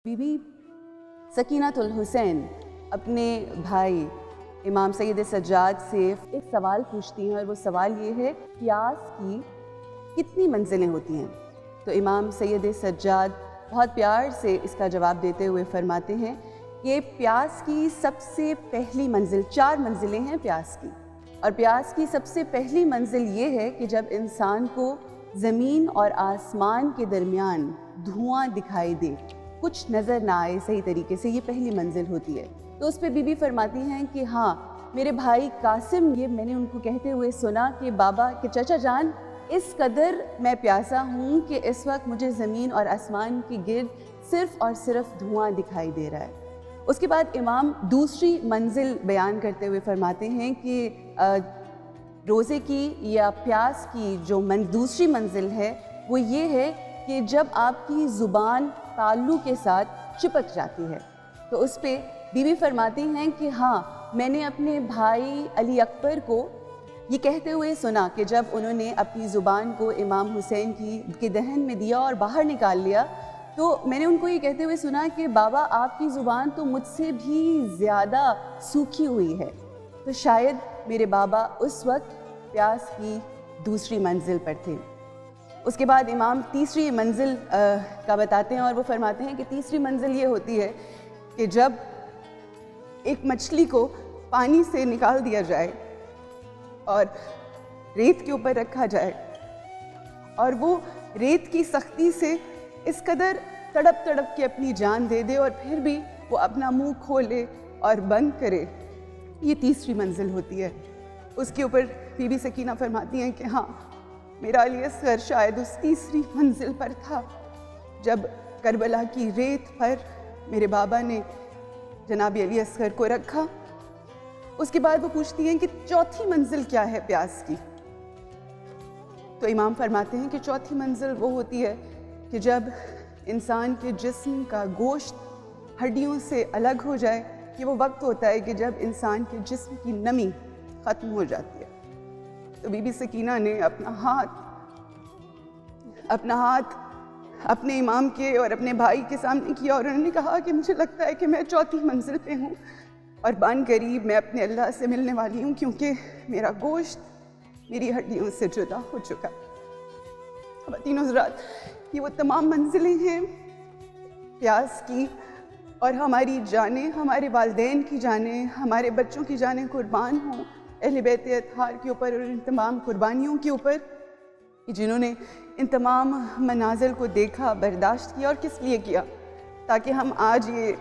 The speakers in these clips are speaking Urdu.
بی بی سکینۃ الحسین اپنے بھائی امام سید سجاد سے ایک سوال پوچھتی ہیں، اور وہ سوال یہ ہے، پیاس کی کتنی منزلیں ہوتی ہیں؟ تو امام سید سجاد بہت پیار سے اس کا جواب دیتے ہوئے فرماتے ہیں کہ پیاس کی سب سے پہلی منزل 4 منزلیں ہیں پیاس کی، اور پیاس کی سب سے پہلی منزل یہ ہے کہ جب انسان کو زمین اور آسمان کے درمیان دھواں دکھائی دے، کچھ نظر نہ آئے صحیح طریقے سے، یہ پہلی منزل ہوتی ہے۔ تو اس پہ بی بی فرماتی ہیں کہ ہاں، میرے بھائی قاسم، یہ میں نے ان کو کہتے ہوئے سنا کہ بابا، کہ چچا جان، اس قدر میں پیاسا ہوں کہ اس وقت مجھے زمین اور آسمان کی گرد صرف اور صرف دھواں دکھائی دے رہا ہے۔ اس کے بعد امام دوسری منزل بیان کرتے ہوئے فرماتے ہیں کہ روزے کی یا پیاس کی جو دوسری منزل ہے وہ یہ ہے کہ جب آپ کی زبان تالو کے ساتھ چپک جاتی ہے۔ تو اس پہ بی بی فرماتی ہیں کہ ہاں، میں نے اپنے بھائی علی اکبر کو یہ کہتے ہوئے سنا کہ جب انہوں نے اپنی زبان کو امام حسین کے دہن میں دیا اور باہر نکال لیا، تو میں نے ان کو یہ کہتے ہوئے سنا کہ بابا، آپ کی زبان تو مجھ سے بھی زیادہ سوکھی ہوئی ہے۔ تو شاید میرے بابا اس وقت پیاس کی دوسری منزل پر تھے۔ اس کے بعد امام تیسری منزل کا بتاتے ہیں، اور وہ فرماتے ہیں کہ تیسری منزل یہ ہوتی ہے کہ جب ایک مچھلی کو پانی سے نکال دیا جائے اور ریت کے اوپر رکھا جائے، اور وہ ریت کی سختی سے اس قدر تڑپ تڑپ کے اپنی جان دے دے، اور پھر بھی وہ اپنا منہ کھولے اور بند کرے، یہ تیسری منزل ہوتی ہے۔ اس کے اوپر بی بی سکینہ فرماتی ہیں کہ ہاں، میرا علی اصغر شاید اس تیسری منزل پر تھا جب کربلا کی ریت پر میرے بابا نے جناب علی اصغر کو رکھا۔ اس کے بعد وہ پوچھتی ہیں کہ چوتھی منزل کیا ہے پیاس کی؟ تو امام فرماتے ہیں کہ چوتھی منزل وہ ہوتی ہے کہ جب انسان کے جسم کا گوشت ہڈیوں سے الگ ہو جائے، یہ وہ وقت ہوتا ہے کہ جب انسان کے جسم کی نمی ختم ہو جاتی ہے۔ تو بی بی سکینہ نے اپنا ہاتھ اپنے امام کے اور اپنے بھائی کے سامنے کیا، اور انہوں نے کہا کہ مجھے لگتا ہے کہ میں چوتھی منزل پہ ہوں، اور بان قریب میں اپنے اللہ سے ملنے والی ہوں، کیونکہ میرا گوشت میری ہڈیوں سے جدا ہو چکا۔ خواتین و حضرات، یہ وہ تمام منزلیں ہیں پیاس کی، اور ہماری جانیں، ہمارے والدین کی جانیں، ہمارے بچوں کی جانیں قربان ہوں اہل بیت اطہار کے اوپر اور ان تمام قربانیوں کے اوپر، جنہوں نے ان تمام مناظر کو دیکھا، برداشت کیا، اور کس لیے کیا؟ تاکہ ہم آج یہ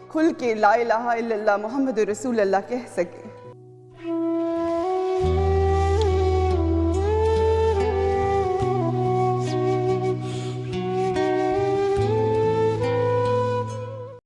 کھل کے لا الہ الا اللہ محمد رسول اللہ کہہ سکیں۔